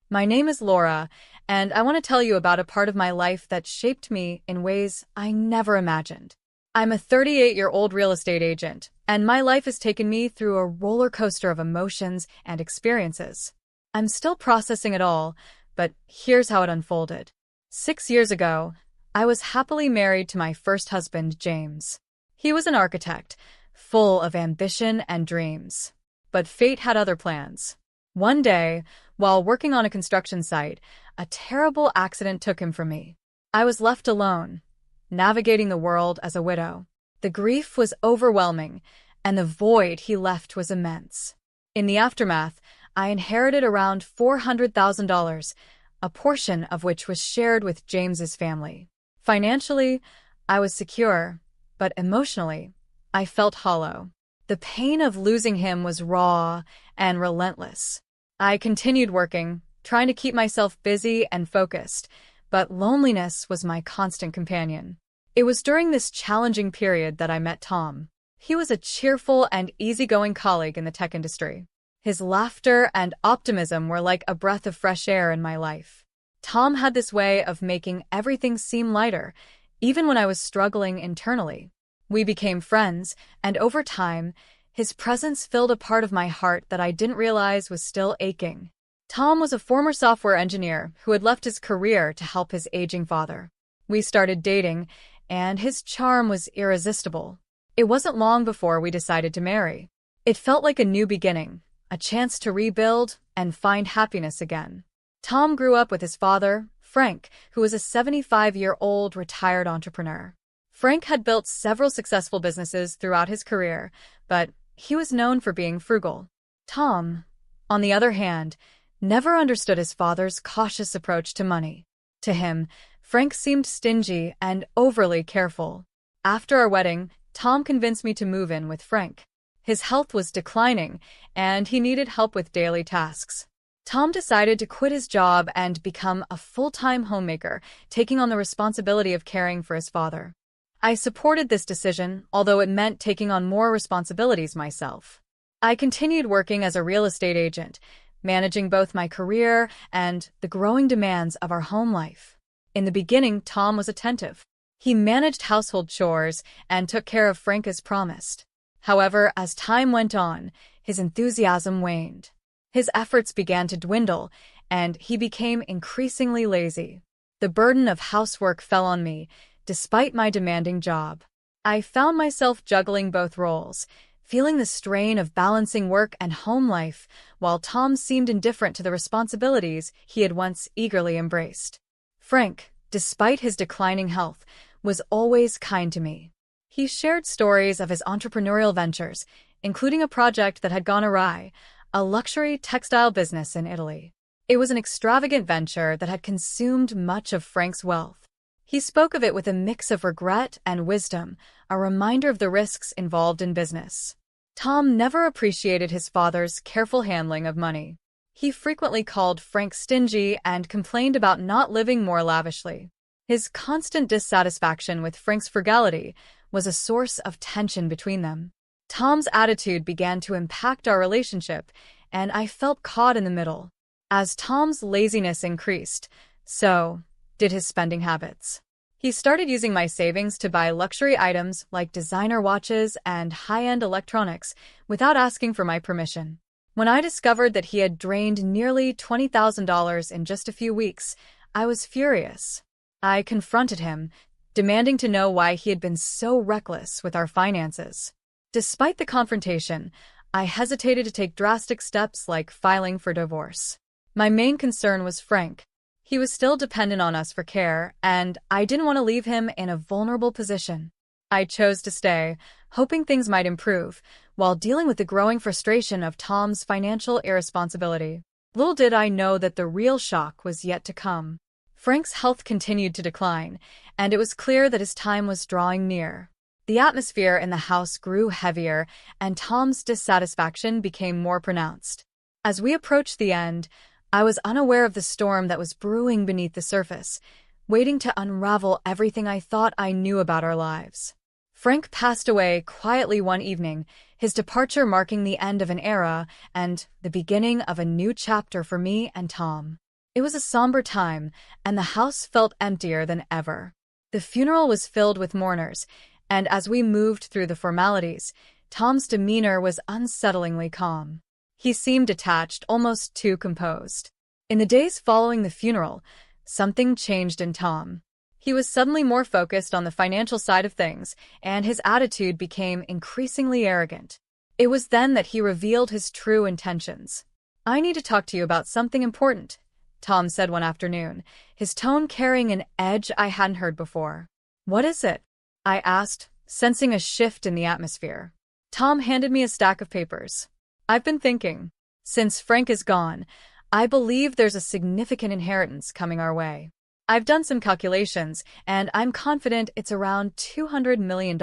My name is Laura, and I want to tell you about a part of my life that shaped me in ways I never imagined. I'm a 38-year-old real estate agent, and my life has taken me through a roller coaster of emotions and experiences. I'm still processing it all, but here's how it unfolded. 6 years ago, I was happily married to my first husband, James. He was an architect, full of ambition and dreams. But fate had other plans. One day, while working on a construction site, a terrible accident took him from me. I was left alone, navigating the world as a widow. The grief was overwhelming, and the void he left was immense. In the aftermath, I inherited around $400,000, a portion of which was shared with James's family. Financially, I was secure, but emotionally, I felt hollow. The pain of losing him was raw and relentless. I continued working, trying to keep myself busy and focused, but loneliness was my constant companion. It was during this challenging period that I met Tom. He was a cheerful and easygoing colleague in the tech industry. His laughter and optimism were like a breath of fresh air in my life. Tom had this way of making everything seem lighter, even when I was struggling internally. We became friends, and over time, his presence filled a part of my heart that I didn't realize was still aching. Tom was a former software engineer who had left his career to help his aging father. We started dating, and his charm was irresistible. It wasn't long before we decided to marry. It felt like a new beginning, a chance to rebuild and find happiness again. Tom grew up with his father, Frank, who was a 75-year-old retired entrepreneur. Frank had built several successful businesses throughout his career, but he was known for being frugal. Tom, on the other hand, never understood his father's cautious approach to money. To him, Frank seemed stingy and overly careful. After our wedding, Tom convinced me to move in with Frank. His health was declining, and he needed help with daily tasks. Tom decided to quit his job and become a full-time homemaker, taking on the responsibility of caring for his father. I supported this decision, although it meant taking on more responsibilities myself. I continued working as a real estate agent, managing both my career and the growing demands of our home life. In the beginning, Tom was attentive. He managed household chores and took care of Frank as promised. However, as time went on, his enthusiasm waned. His efforts began to dwindle, and he became increasingly lazy. The burden of housework fell on me, despite my demanding job. I found myself juggling both roles, feeling the strain of balancing work and home life, while Tom seemed indifferent to the responsibilities he had once eagerly embraced. Frank, despite his declining health, was always kind to me. He shared stories of his entrepreneurial ventures, including a project that had gone awry, a luxury textile business in Italy. It was an extravagant venture that had consumed much of Frank's wealth. He spoke of it with a mix of regret and wisdom, a reminder of the risks involved in business. Tom never appreciated his father's careful handling of money. He frequently called Frank stingy and complained about not living more lavishly. His constant dissatisfaction with Frank's frugality was a source of tension between them. Tom's attitude began to impact our relationship, and I felt caught in the middle. As Tom's laziness increased, so did his spending habits. He started using my savings to buy luxury items like designer watches and high-end electronics without asking for my permission. When I discovered that he had drained nearly $20,000 in just a few weeks, I was furious. I confronted him, demanding to know why he had been so reckless with our finances. Despite the confrontation, I hesitated to take drastic steps like filing for divorce. My main concern was Frank. He was still dependent on us for care, and I didn't want to leave him in a vulnerable position. I chose to stay, hoping things might improve, while dealing with the growing frustration of Tom's financial irresponsibility. Little did I know that the real shock was yet to come. Frank's health continued to decline, and it was clear that his time was drawing near. The atmosphere in the house grew heavier, and Tom's dissatisfaction became more pronounced. As we approached the end, I was unaware of the storm that was brewing beneath the surface, waiting to unravel everything I thought I knew about our lives. Frank passed away quietly one evening, his departure marking the end of an era and the beginning of a new chapter for me and Tom. It was a somber time, and the house felt emptier than ever. The funeral was filled with mourners, and as we moved through the formalities, Tom's demeanor was unsettlingly calm. He seemed detached, almost too composed. In the days following the funeral, something changed in Tom. He was suddenly more focused on the financial side of things, and his attitude became increasingly arrogant. It was then that he revealed his true intentions. "I need to talk to you about something important," Tom said one afternoon, his tone carrying an edge I hadn't heard before. "What is it?" I asked, sensing a shift in the atmosphere. Tom handed me a stack of papers. "I've been thinking. Since Frank is gone, I believe there's a significant inheritance coming our way. I've done some calculations, and I'm confident it's around $200 million.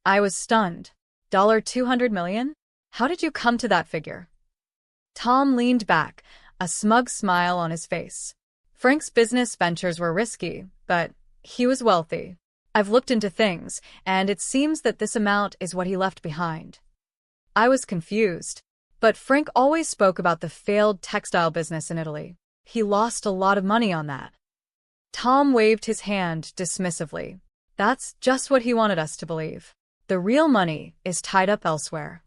I was stunned. $200 million? How did you come to that figure? Tom leaned back, a smug smile on his face. Frank's business ventures were risky, but he was wealthy. I've looked into things, and it seems that this amount is what he left behind. I was confused, but Frank always spoke about the failed textile business in Italy. He lost a lot of money on that. Tom waved his hand dismissively. That's just what he wanted us to believe. The real money is tied up elsewhere.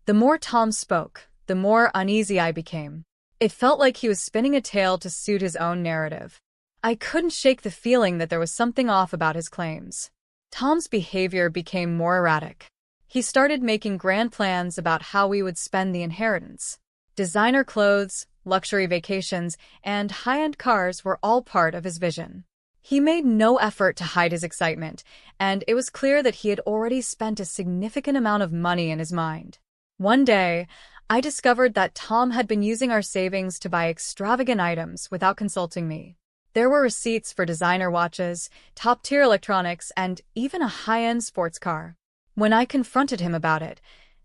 The more Tom spoke, the more uneasy I became. It felt like he was spinning a tale to suit his own narrative. I couldn't shake the feeling that there was something off about his claims. Tom's behavior became more erratic. He started making grand plans about how we would spend the inheritance. Designer clothes, luxury vacations, and high-end cars were all part of his vision. He made no effort to hide his excitement, and it was clear that he had already spent a significant amount of money in his mind. One day, I discovered that Tom had been using our savings to buy extravagant items without consulting me. There were receipts for designer watches, top-tier electronics, and even a high-end sports car. When I confronted him about it,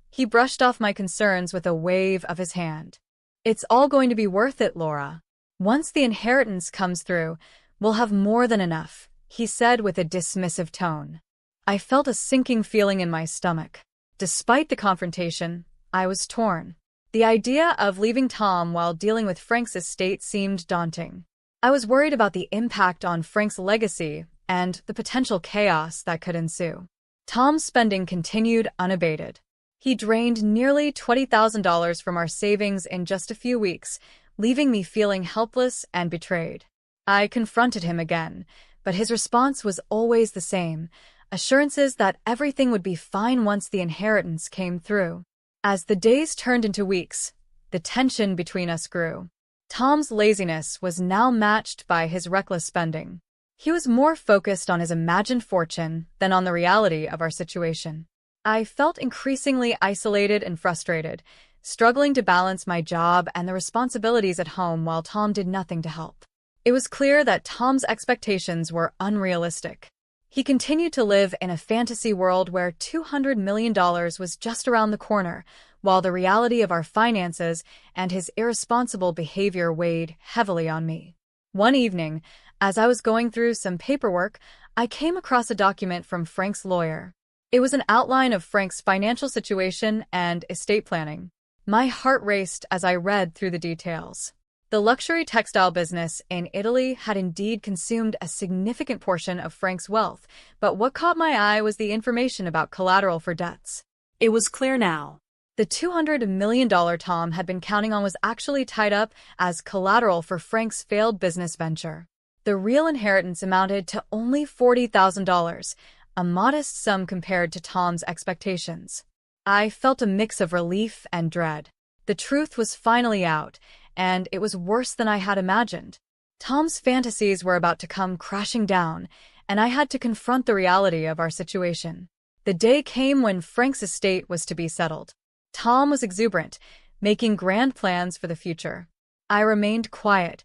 he brushed off my concerns with a wave of his hand. "It's all going to be worth it, Laura. Once the inheritance comes through, we'll have more than enough," he said with a dismissive tone. I felt a sinking feeling in my stomach. Despite the confrontation, I was torn. The idea of leaving Tom while dealing with Frank's estate seemed daunting. I was worried about the impact on Frank's legacy and the potential chaos that could ensue. Tom's spending continued unabated. He drained nearly $20,000 from our savings in just a few weeks, leaving me feeling helpless and betrayed. I confronted him again, but his response was always the same, assurances that everything would be fine once the inheritance came through. As the days turned into weeks, the tension between us grew. Tom's laziness was now matched by his reckless spending. He was more focused on his imagined fortune than on the reality of our situation. I felt increasingly isolated and frustrated, struggling to balance my job and the responsibilities at home while Tom did nothing to help. It was clear that Tom's expectations were unrealistic. He continued to live in a fantasy world where $200 million was just around the corner, while the reality of our finances and his irresponsible behavior weighed heavily on me. One evening, as I was going through some paperwork, I came across a document from Frank's lawyer. It was an outline of Frank's financial situation and estate planning. My heart raced as I read through the details. The luxury textile business in Italy had indeed consumed a significant portion of Frank's wealth, but what caught my eye was the information about collateral for debts. It was clear now. The $200 million Tom had been counting on was actually tied up as collateral for Frank's failed business venture. The real inheritance amounted to only $40,000, a modest sum compared to Tom's expectations. I felt a mix of relief and dread. The truth was finally out, and it was worse than I had imagined. Tom's fantasies were about to come crashing down, and I had to confront the reality of our situation. The day came when Frank's estate was to be settled. Tom was exuberant, making grand plans for the future. I remained quiet,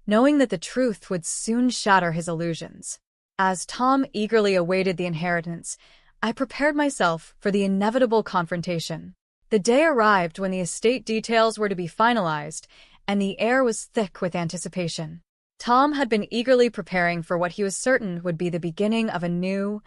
knowing that the truth would soon shatter his illusions. As Tom eagerly awaited the inheritance, I prepared myself for the inevitable confrontation. The day arrived when the estate details were to be finalized, and the air was thick with anticipation. Tom had been eagerly preparing for what he was certain would be the beginning of a new,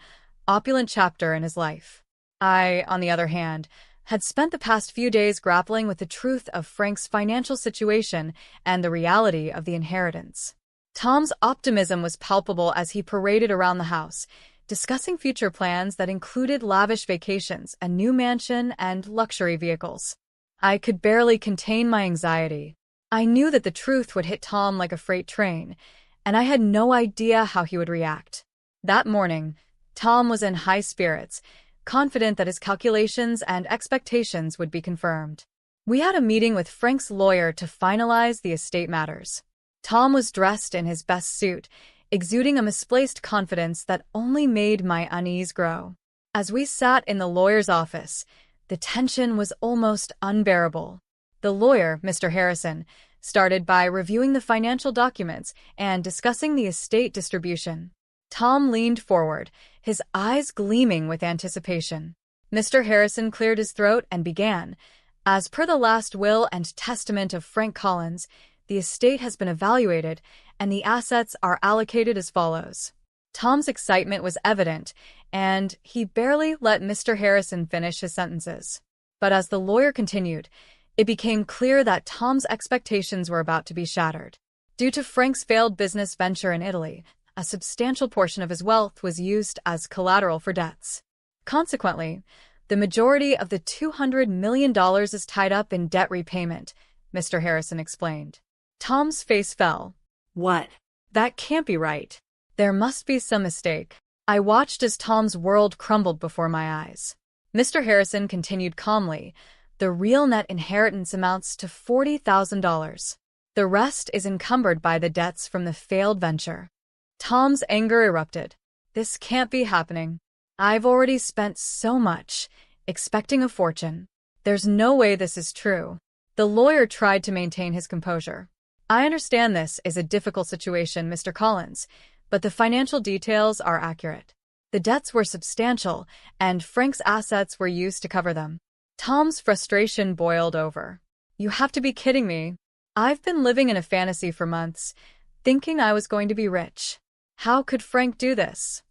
opulent chapter in his life. I, on the other hand, had spent the past few days grappling with the truth of Frank's financial situation and the reality of the inheritance. Tom's optimism was palpable as he paraded around the house, discussing future plans that included lavish vacations, a new mansion, and luxury vehicles. I could barely contain my anxiety. I knew that the truth would hit Tom like a freight train, and I had no idea how he would react. That morning, Tom was in high spirits, confident that his calculations and expectations would be confirmed. We had a meeting with Frank's lawyer to finalize the estate matters. Tom was dressed in his best suit, exuding a misplaced confidence that only made my unease grow. As we sat in the lawyer's office, the tension was almost unbearable. The lawyer, Mr. Harrison, started by reviewing the financial documents and discussing the estate distribution. Tom leaned forward, his eyes gleaming with anticipation. Mr. Harrison cleared his throat and began. As per the last will and testament of Frank Collins, the estate has been evaluated and the assets are allocated as follows. Tom's excitement was evident, and he barely let Mr. Harrison finish his sentences. But as the lawyer continued, it became clear that Tom's expectations were about to be shattered. Due to Frank's failed business venture in Italy, a substantial portion of his wealth was used as collateral for debts. Consequently, the majority of the $200 million is tied up in debt repayment, Mr. Harrison explained. Tom's face fell. What? That can't be right. There must be some mistake. I watched as Tom's world crumbled before my eyes. Mr. Harrison continued calmly. The real net inheritance amounts to $40,000. The rest is encumbered by the debts from the failed venture. Tom's anger erupted. This can't be happening. I've already spent so much, expecting a fortune. There's no way this is true. The lawyer tried to maintain his composure. I understand this is a difficult situation, Mr. Collins, but the financial details are accurate. The debts were substantial, and Frank's assets were used to cover them. Tom's frustration boiled over. You have to be kidding me. I've been living in a fantasy for months, thinking I was going to be rich. How could Frank do this?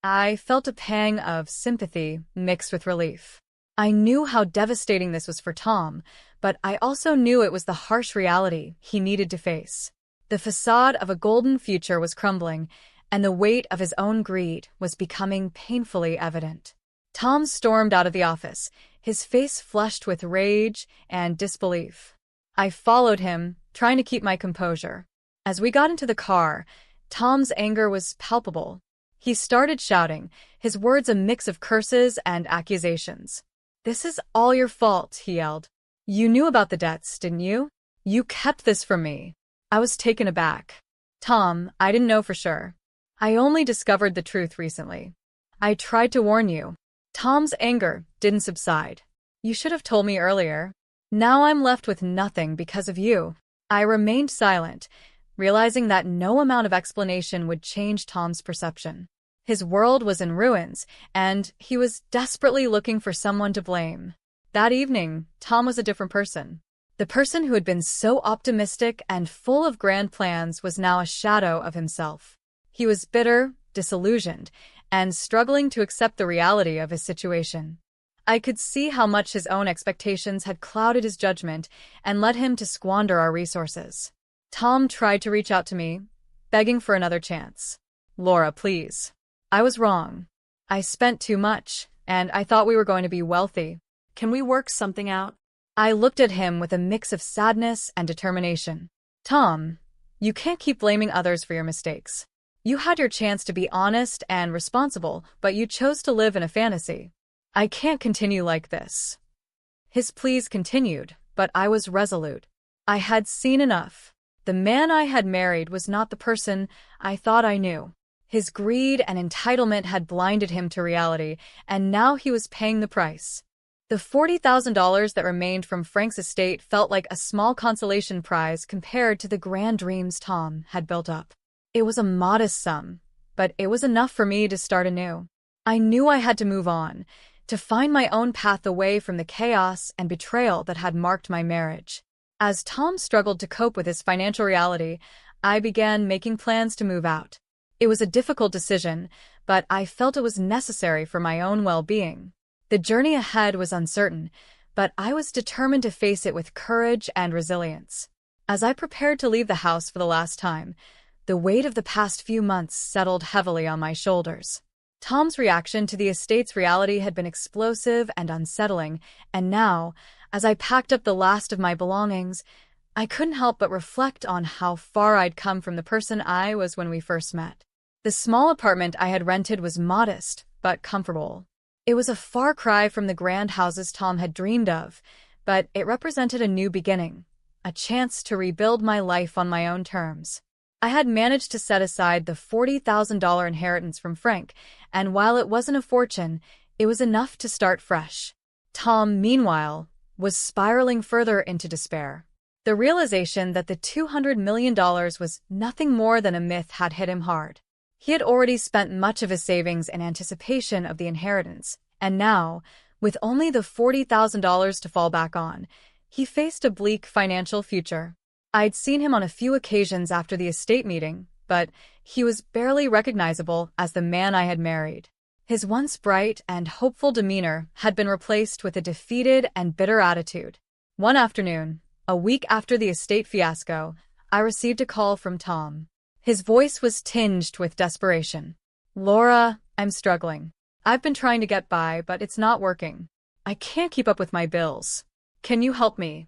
I felt a pang of sympathy mixed with relief. I knew how devastating this was for Tom, but I also knew it was the harsh reality he needed to face. The facade of a golden future was crumbling, and the weight of his own greed was becoming painfully evident. Tom stormed out of the office, his face flushed with rage and disbelief. I followed him, trying to keep my composure. As we got into the car, Tom's anger was palpable. He started shouting, his words a mix of curses and accusations. "This is all your fault," he yelled. "You knew about the debts, didn't you? You kept this from me." I was taken aback. "Tom, I didn't know for sure. I only discovered the truth recently. I tried to warn you." Tom's anger didn't subside. "You should have told me earlier. Now I'm left with nothing because of you." I remained silent, realizing that no amount of explanation would change Tom's perception. His world was in ruins, and he was desperately looking for someone to blame. That evening, Tom was a different person. The person who had been so optimistic and full of grand plans was now a shadow of himself. He was bitter, disillusioned, and struggling to accept the reality of his situation. I could see how much his own expectations had clouded his judgment and led him to squander our resources. Tom tried to reach out to me, begging for another chance. "Laura, please. I was wrong. I spent too much, and I thought we were going to be wealthy. Can we work something out?" I looked at him with a mix of sadness and determination. "Tom, you can't keep blaming others for your mistakes. You had your chance to be honest and responsible, but you chose to live in a fantasy. I can't continue like this." His pleas continued, but I was resolute. I had seen enough. The man I had married was not the person I thought I knew. His greed and entitlement had blinded him to reality, and now he was paying the price. The $40,000 that remained from Frank's estate felt like a small consolation prize compared to the grand dreams Tom had built up. It was a modest sum, but it was enough for me to start anew. I knew I had to move on, to find my own path away from the chaos and betrayal that had marked my marriage. As Tom struggled to cope with his financial reality, I began making plans to move out. It was a difficult decision, but I felt it was necessary for my own well-being. The journey ahead was uncertain, but I was determined to face it with courage and resilience. As I prepared to leave the house for the last time, the weight of the past few months settled heavily on my shoulders. Tom's reaction to the estate's reality had been explosive and unsettling, and now, as I packed up the last of my belongings, I couldn't help but reflect on how far I'd come from the person I was when we first met. The small apartment I had rented was modest, but comfortable. It was a far cry from the grand houses Tom had dreamed of, but it represented a new beginning, a chance to rebuild my life on my own terms. I had managed to set aside the $40,000 inheritance from Frank, and while it wasn't a fortune, it was enough to start fresh. Tom, meanwhile, was spiraling further into despair. The realization that the $200 million was nothing more than a myth had hit him hard. He had already spent much of his savings in anticipation of the inheritance, and now, with only the $40,000 to fall back on, he faced a bleak financial future. I'd seen him on a few occasions after the estate meeting, but he was barely recognizable as the man I had married. His once bright and hopeful demeanor had been replaced with a defeated and bitter attitude. One afternoon, a week after the estate fiasco, I received a call from Tom. His voice was tinged with desperation. "Laura, I'm struggling. I've been trying to get by, but it's not working. I can't keep up with my bills. Can you help me?"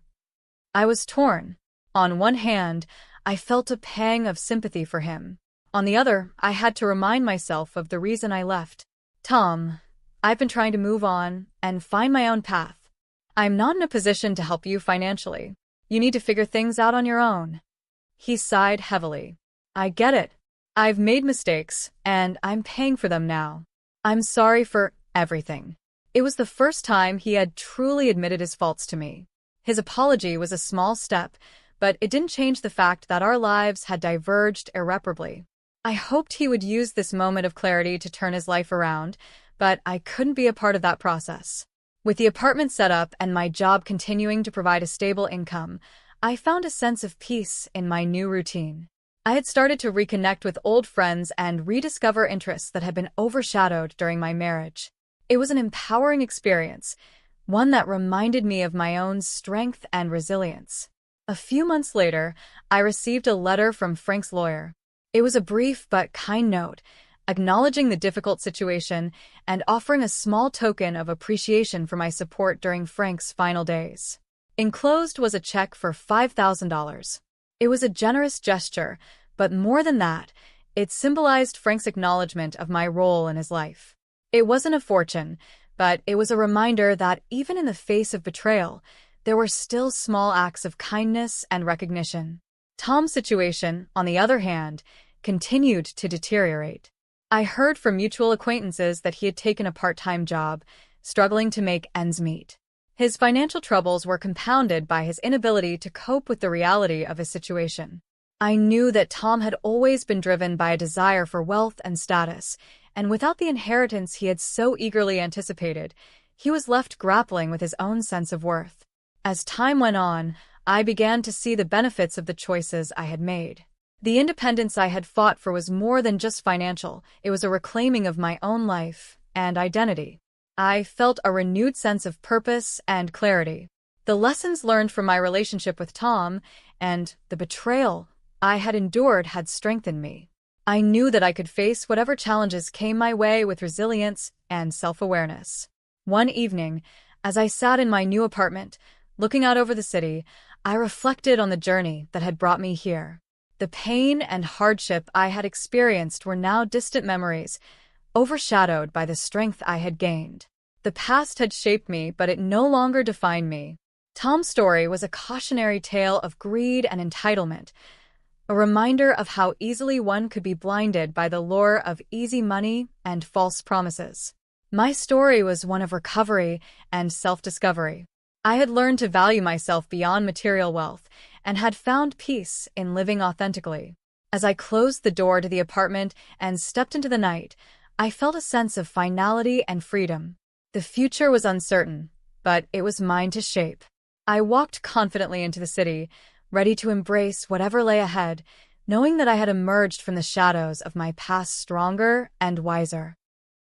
I was torn. On one hand, I felt a pang of sympathy for him. On the other, I had to remind myself of the reason I left. "Tom, I've been trying to move on and find my own path. I'm not in a position to help you financially. You need to figure things out on your own." He sighed heavily. "I get it. I've made mistakes, and I'm paying for them now. I'm sorry for everything." It was the first time he had truly admitted his faults to me. His apology was a small step, but it didn't change the fact that our lives had diverged irreparably. I hoped he would use this moment of clarity to turn his life around, but I couldn't be a part of that process. With the apartment set up and my job continuing to provide a stable income, I found a sense of peace in my new routine. I had started to reconnect with old friends and rediscover interests that had been overshadowed during my marriage. It was an empowering experience, one that reminded me of my own strength and resilience. A few months later, I received a letter from Frank's lawyer. It was a brief but kind note, acknowledging the difficult situation and offering a small token of appreciation for my support during Frank's final days. Enclosed was a check for $5,000. It was a generous gesture, but more than that, it symbolized Frank's acknowledgement of my role in his life. It wasn't a fortune, but it was a reminder that even in the face of betrayal, there were still small acts of kindness and recognition. Tom's situation, on the other hand, continued to deteriorate. I heard from mutual acquaintances that he had taken a part-time job, struggling to make ends meet. His financial troubles were compounded by his inability to cope with the reality of his situation. I knew that Tom had always been driven by a desire for wealth and status, and without the inheritance he had so eagerly anticipated, he was left grappling with his own sense of worth. As time went on, I began to see the benefits of the choices I had made. The independence I had fought for was more than just financial. It was a reclaiming of my own life and identity. I felt a renewed sense of purpose and clarity. The lessons learned from my relationship with Tom and the betrayal I had endured had strengthened me. I knew that I could face whatever challenges came my way with resilience and self-awareness. One evening, as I sat in my new apartment, looking out over the city, I reflected on the journey that had brought me here. The pain and hardship I had experienced were now distant memories, overshadowed by the strength I had gained. The past had shaped me, but it no longer defined me. Tom's story was a cautionary tale of greed and entitlement, a reminder of how easily one could be blinded by the lure of easy money and false promises. My story was one of recovery and self-discovery. I had learned to value myself beyond material wealth and had found peace in living authentically. As I closed the door to the apartment and stepped into the night, I felt a sense of finality and freedom. The future was uncertain, but it was mine to shape. I walked confidently into the city, ready to embrace whatever lay ahead, knowing that I had emerged from the shadows of my past stronger and wiser.